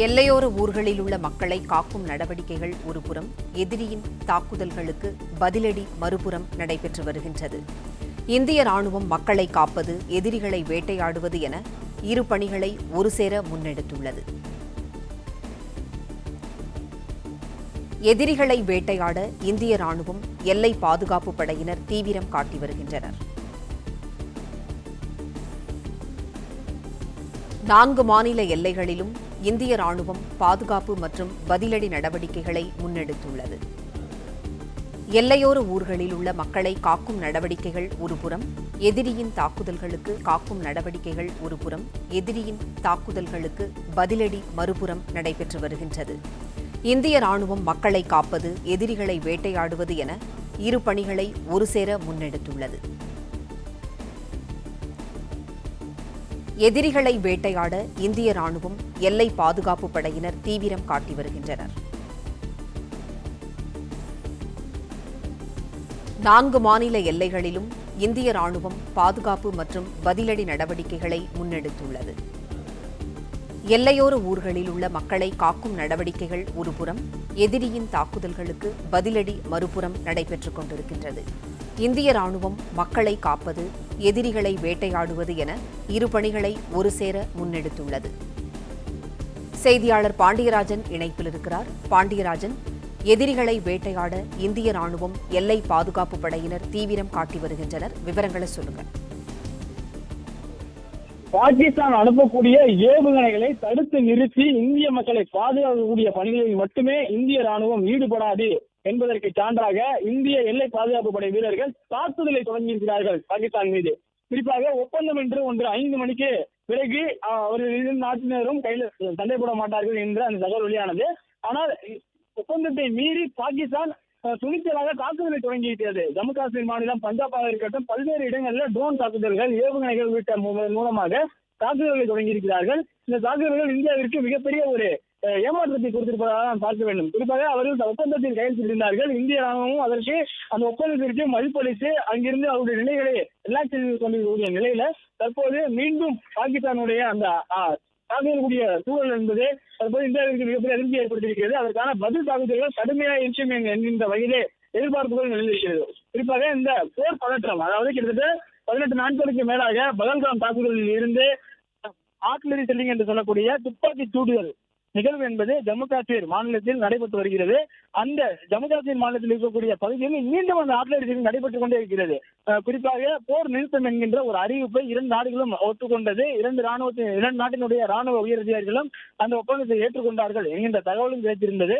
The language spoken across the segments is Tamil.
எல்லையோர ஊர்களில் உள்ள மக்களை காக்கும் நடவடிக்கைகள் ஒருபுறம், எதிரியின் தாக்குதல்களுக்கு பதிலடி மறுபுறம் நடைபெற்று வருகின்றது. இந்திய ராணுவம் மக்களை காப்பது, எதிரிகளை வேட்டையாடுவது என இரு பணிகளை ஒருசேர முன்னெடுத்துள்ளது. எதிரிகளை வேட்டையாட இந்திய ராணுவம், எல்லை பாதுகாப்பு படையினர் தீவிரம் காட்டி வருகின்றனர். 4 மாநில எல்லைகளிலும் இந்திய ராணுவம் பாதுகாப்பு மற்றும் பதிலடி நடவடிக்கைகளை முன்னெடுத்துள்ளது. எல்லையோர ஊர்களில் உள்ள மக்களை காக்கும் நடவடிக்கைகள் ஒருபுறம், எதிரியின் தாக்குதல்களுக்கு காக்கும் நடவடிக்கைகள் ஒருபுறம், எதிரியின் தாக்குதல்களுக்கு பதிலடி மறுபுறம் நடைபெற்று வருகின்றது. இந்திய ராணுவம் மக்களை காப்பது, எதிரிகளை வேட்டையாடுவது என இரு பணிகளை ஒருசேர முன்னெடுத்துள்ளது. எதிரிகளை வேட்டையாட இந்திய ராணுவம், எல்லை பாதுகாப்பு படையினர் தீவிரம் காட்டி வருகின்றனர். 4 மாநில எல்லைகளிலும் இந்திய ராணுவம் பாதுகாப்பு மற்றும் பதிலடி நடவடிக்கைகளை முன்னெடுத்துள்ளது. எல்லையோர ஊர்களில் உள்ள மக்களை காக்கும் நடவடிக்கைகள் ஒருபுறம், எதிரியின் தாக்குதல்களுக்கு பதிலடி மறுபுறம் நடைபெற்றுக் கொண்டிருக்கின்றது. இந்திய ராணுவம் மக்களை காப்பது, எதிரிகளை வேட்டையாடுவது என இரு பணிகளை ஒருசேர முன்னெடுத்துள்ளது. செய்தியாளர் பாண்டியராஜன் இணைப்பில் இருக்கிறார். பாண்டியராஜன், எதிரிகளை வேட்டையாட இந்திய ராணுவம், எல்லை பாதுகாப்பு படையினர் தீவிரம் காட்டி வருகின்றனர். விவரங்களை சொல்லுங்க. பாகிஸ்தான் அனுப்பக்கூடிய ஏவுகணைகளை தடுத்து நிறுத்தி இந்திய மக்களை பாதுகாக்கக்கூடிய பணிகளில் மட்டுமே இந்திய ராணுவம் ஈடுபடாது என்பதற்கு சான்றாக இந்திய எல்லை பாதுகாப்பு படை வீரர்கள் தாக்குதலை தொடங்கியிருக்கிறார்கள் பாகிஸ்தான் மீது. குறிப்பாக ஒப்பந்தம் என்று ஒன்று 5 மணிக்கு பிறகு அவர்கள் நாட்டினரும் கையில் சண்டை போட மாட்டார்கள் என்ற அந்த தகவல் வெளியானது. ஆனால் ஒப்பந்தத்தை மீறி பாகிஸ்தான் துணிச்சலாக தாக்குதலை தொடங்கியிருக்கிறது. ஜம்மு காஷ்மீர் மாநிலம், பஞ்சாபாக இருக்கட்டும், பல்வேறு இடங்களில் ட்ரோன் தாக்குதல்கள், ஏவுகணைகள் உள்ளிட்ட மூலமாக தாக்குதல்களை தொடங்கியிருக்கிறார்கள். இந்த தாக்குதல்கள் இந்தியாவிற்கு மிகப்பெரிய ஒரு ஏமாற்றத்தை கொடுத்திருப்பதாக நாம் பார்க்க வேண்டும். குறிப்பாக அவர்கள் ஒப்பந்தத்தில் கையெழுத்திட்டிருந்தார்கள். இந்திய ராணுவமும் அதற்கு அந்த ஒப்பந்தத்திற்கு மதிப்பளித்து அங்கிருந்து அவருடைய நிலைகளை ரிலாக்ஸ் செய்து கொண்டிருக்கக்கூடிய நிலையில தற்போது மீண்டும் பாகிஸ்தானுடைய அந்த தாக்கக்கூடிய சூழல் என்பது தற்போது இந்தியாவிற்கு மிகப்பெரிய அதிர்ச்சி ஏற்படுத்தியிருக்கிறது. அதற்கான பதில் தாக்குதல்கள் கடுமையாக இருக்கும் என்கின்ற வகையிலே எதிர்பார்ப்புகள் நிலைநிற்கிறது. குறிப்பாக இந்த போர் பதற்றம், அதாவது கிட்டத்தட்ட 18 நாட்களுக்கு மேலாக பகல்காம் தாக்குதலில் இருந்து ஆர்டிலரி செல்லிங் என்று சொல்லக்கூடிய துப்பாக்கி சூடுதல் நிகழ்வு என்பது ஜம்மு காஷ்மீர் மாநிலத்தில் நடைபெற்று வருகிறது. அந்த ஜம்மு காஷ்மீர் மாநிலத்தில் இருக்கக்கூடிய பகுதிகளில் மீண்டும் அந்த ஆர்டிலரி செல்லிங் நடைபெற்றுக் கொண்டே இருக்கிறது. குறிப்பாக போர் நிறுத்தம் என்கின்ற ஒரு அறிவிப்பை 2 நாடுகளும் ஒத்துக்கொண்டது. 2 நாட்டினுடைய ராணுவ உயர் அதிகாரிகளும் அந்த ஒப்பந்தத்தை ஏற்றுக்கொண்டார்கள் என்கின்ற தகவலும் கிடைத்திருந்தது.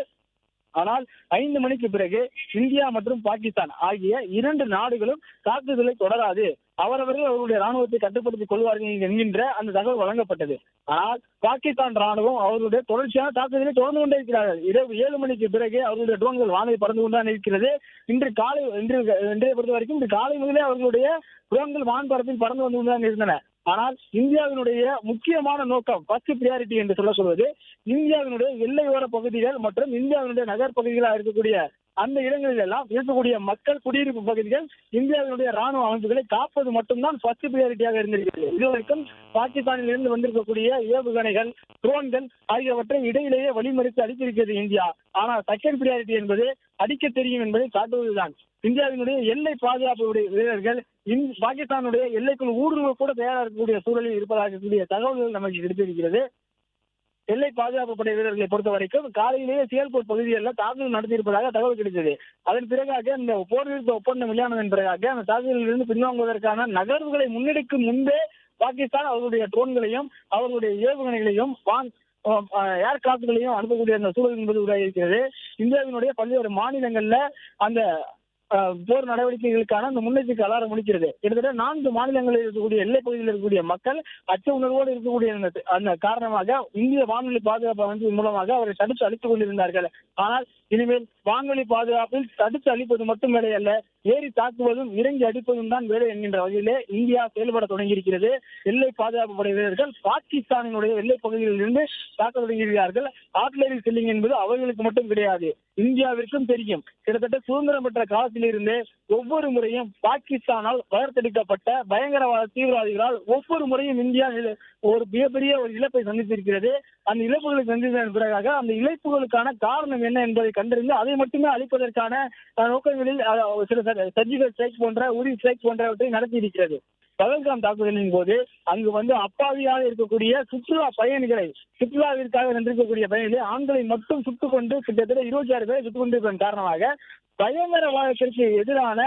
ஆனால் 5 மணிக்கு பிறகு இந்தியா மற்றும் பாகிஸ்தான் ஆகிய 2 நாடுகளும் தாக்குதலை தொடராது, அவரவர்கள் அவருடைய ராணுவத்தை கட்டுப்படுத்திக் கொள்வார்கள் என்கின்ற அந்த தகவல் வழங்கப்பட்டது. ஆனால் பாகிஸ்தான் ராணுவம் அவர்களுடைய தொடர்ச்சியான தாக்குதலை தொடர்ந்து கொண்டே இருக்கிறார்கள். இரவு 7 மணிக்கு பிறகு அவர்களுடைய ட்ரோன்கள் வானில் பறந்து கொண்டுதான் இருக்கிறது. இன்றைய பொறுத்த வரைக்கும் இன்று காலை முதலே அவர்களுடைய ட்ரோன்கள் வான்பரப்பில் பறந்து வந்து கொண்டுதான் இருந்தன. ஆனால் இந்தியாவினுடைய முக்கியமான நோக்கம், ஃபர்ஸ்ட் பிரியாரிட்டி என்று சொல்வது, இந்தியாவினுடைய எல்லையோர பகுதிகள் மற்றும் இந்தியாவினுடைய நகர் பகுதிகளாக இருக்கக்கூடிய அந்த இடங்களில் எல்லாம் இருக்கக்கூடிய மக்கள் குடியிருப்பு பகுதிகள், இந்தியாவினுடைய ராணுவ அமைப்புகளை காப்பது மட்டும்தான் ஃபர்ஸ்ட் பிரியாரிட்டியாக இருந்திருக்கிறது. இதுவரைக்கும் பாகிஸ்தானில் இருந்து வந்திருக்கக்கூடிய ஏவுகணைகள், ட்ரோன்கள் ஆகியவற்றை இடையிலேயே வழிமறித்து அடித்திருக்கிறது இந்தியா. ஆனால் செகண்ட் பிரியாரிட்டி என்பது அடிக்க தெரியும் என்பதை காட்டுவதுதான். இந்தியாவினுடைய எல்லை பாதுகாப்பு வீரர்கள் பாகிஸ்தானுடைய எல்லைக்குள் ஊடுருவ கூட தயாராக இருக்கக்கூடிய சூழலில் இருப்பதாக கூடிய தகவல்கள் நமக்கு கிடைத்திருக்கிறது. எல்லை பாதுகாப்பு படை வீரர்களை பொறுத்த வரைக்கும் காலையிலேயே சியால்கோட் பகுதிகளில் தாக்குதல் நடத்தியிருப்பதாக தகவல் கிடைத்தது. அதன் பிறகாக இந்த போர் நிறுத்த ஒப்பந்தம் வெளியானதன் பிறகாக அந்த தாக்குதலில் இருந்து பின்வாங்குவதற்கான நகர்வுகளை முன்னெடுக்கும் முன்பே பாகிஸ்தான் அவர்களுடைய ட்ரோன்களையும் அவர்களுடைய ஏவுகணைகளையும் ஏர்கிராப்ட்களையும் அனுப்பக்கூடிய அந்த சூழல் என்பது உருவாகியிருக்கிறது. இந்தியாவினுடைய பல்வேறு மாநிலங்கள்ல அந்த போர் நடவடிக்கைகளுக்கான அந்த முன்னெச்சரிக்கை அலாரம் முடிக்கிறது. கிட்டத்தட்ட 4 மாநிலங்களில் இருக்கக்கூடிய எல்லை பகுதியில் இருக்கக்கூடிய மக்கள் அச்ச உணர்வோடு இருக்கக்கூடிய அந்த காரணமாக இந்திய வானொலி பாதுகாப்பு அமைப்பின் மூலமாக அவரை தடுத்து அழித்துக் கொண்டிருந்தார்கள். ஆனால் இனிமேல் வான்வெளி பாதுகாப்பில் தடுத்து அளிப்பது மட்டும் வேலை அல்ல, ஏறி தாக்குவதும் இறங்கி அடிப்பதும் தான் வேலை என்கின்ற வகையிலே இந்தியா செயல்பட தொடங்கியிருக்கிறது. எல்லை பாதுகாப்பு படை வீரர்கள் பாகிஸ்தானினுடைய எல்லை பகுதிகளில் இருந்து தாக்க தொடங்கியிருக்கிறார்கள். ஆர்டிலரி செல்லிங் என்பது அவர்களுக்கு மட்டும் கிடையாது, இந்தியாவிற்கும் தெரியும். கிட்டத்தட்ட சுதந்திரம் பெற்ற காலத்திலிருந்தே ஒவ்வொரு முறையும் பாகிஸ்தானால் வளர்த்தெடுக்கப்பட்ட பயங்கரவாத தீவிரவாதிகளால் ஒவ்வொரு முறையும் இந்தியா ஒரு மிகப்பெரிய ஒரு இழப்பை சந்தித்திருக்கிறது. அந்த இழப்புகளை சந்தித்ததன் பிறகாக அந்த இழப்புகளுக்கான காரணம் என்ன என்பதை கண்டறிந்து அதை மட்டுமே அளிப்பதற்கான நோக்கங்களில் சில சர்ஜிக்கல் ஸ்ட்ரைக் போன்ற உரி ஸ்ட்ரைக் போன்றவற்றை நடத்தியிருக்கிறது. பகல்காம் தாக்குதலின் போது அங்கு அப்பாவியாக இருக்கக்கூடிய சுற்றுலாவிற்காக சென்றிருக்கக்கூடிய பயணிகளை ஆண்களை மட்டும் சுட்டுக் கொண்டு கிட்டத்தட்ட 26 பேரை சுட்டுக் கொண்டிருப்பதன் காரணமாக பயங்கரவாதத்திற்கு எதிரான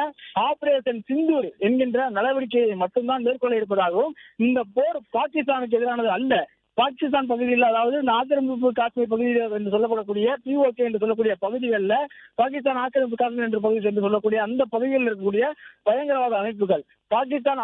ஆபரேஷன் சிந்தூர் என்கின்ற நடவடிக்கையை மட்டும்தான் மேற்கொள்ள இருப்பதாகவும், இந்த போர் பாகிஸ்தானுக்கு எதிரானது அல்ல, பாகிஸ்தான் பகுதியில், அதாவது ஆக்கிரமிப்பு காஷ்மீர் பகுதியில் என்று சொல்லப்படக்கூடிய POK என்று சொல்லக்கூடிய பகுதிகளில் பாகிஸ்தான் ஆக்கிரமிப்பு காஷ்மீர் என்ற பகுதி என்று சொல்லக்கூடிய அந்த பகுதிகளில் இருக்கக்கூடிய பயங்கரவாத அமைப்புகள், பாகிஸ்தான்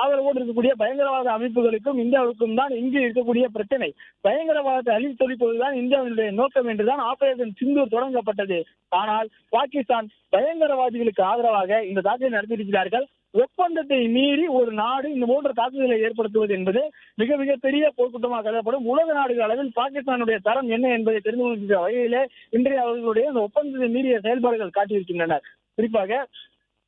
ஆதரவோடு இருக்கக்கூடிய பயங்கரவாத அமைப்புகளுக்கும் இந்தியாவுக்கும் தான் இங்கு இருக்கக்கூடிய பிரச்சனை. பயங்கரவாதத்தை அழித்தொழிப்பதுதான் இந்தியாவினுடைய நோக்கம் என்றுதான் ஆபரேஷன் சிந்தூர் தொடங்கப்பட்டது. ஆனால் பாகிஸ்தான் பயங்கரவாதிகளுக்கு ஆதரவாக இந்த தாக்குதலை நடத்தியிருக்கிறார்கள். ஒப்பந்தத்தை மீறி ஒரு நாடு இந்த போன்ற தாக்குதலை ஏற்படுத்துவது என்பது மிக மிக பெரிய போர்க்குற்றமாக கருதப்படும். உலக நாடுகள் அளவில் பாகிஸ்தானுடைய தரம் என்ன என்பதை தெரிந்து கொள்கின்ற வகையிலே இன்றைய அவர்களுடைய இந்த ஒப்பந்தத்தை மீறிய செயல்பாடுகள் காட்டியிருக்கின்றனர். குறிப்பாக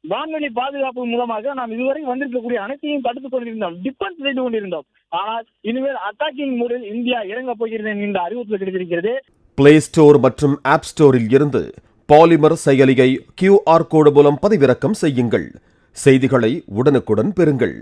வான்வெளி பாதுகாப்பு மூலமாக நாம் இதுவரை வந்திருக்கக்கூடிய அனைத்தையும் தடுத்துக் கொண்டிருந்தோம், டிஃபென்ஸ் செய்து கொண்டிருந்தோம். ஆனால் இனிமேல் அட்டாக்கிங் மூடில் இந்தியா இறங்கப் போகிறது என்கின்ற அறிவிப்பு கிடைத்திருக்கிறது. பிளே ஸ்டோர் மற்றும் ஆப் ஸ்டோரில் இருந்து பாலிமர் செயலியை QR கோடு மூலம் பதிவிறக்கம் செய்யுங்கள். செய்திகளை உடனுக்குடன் பெறுங்கள்.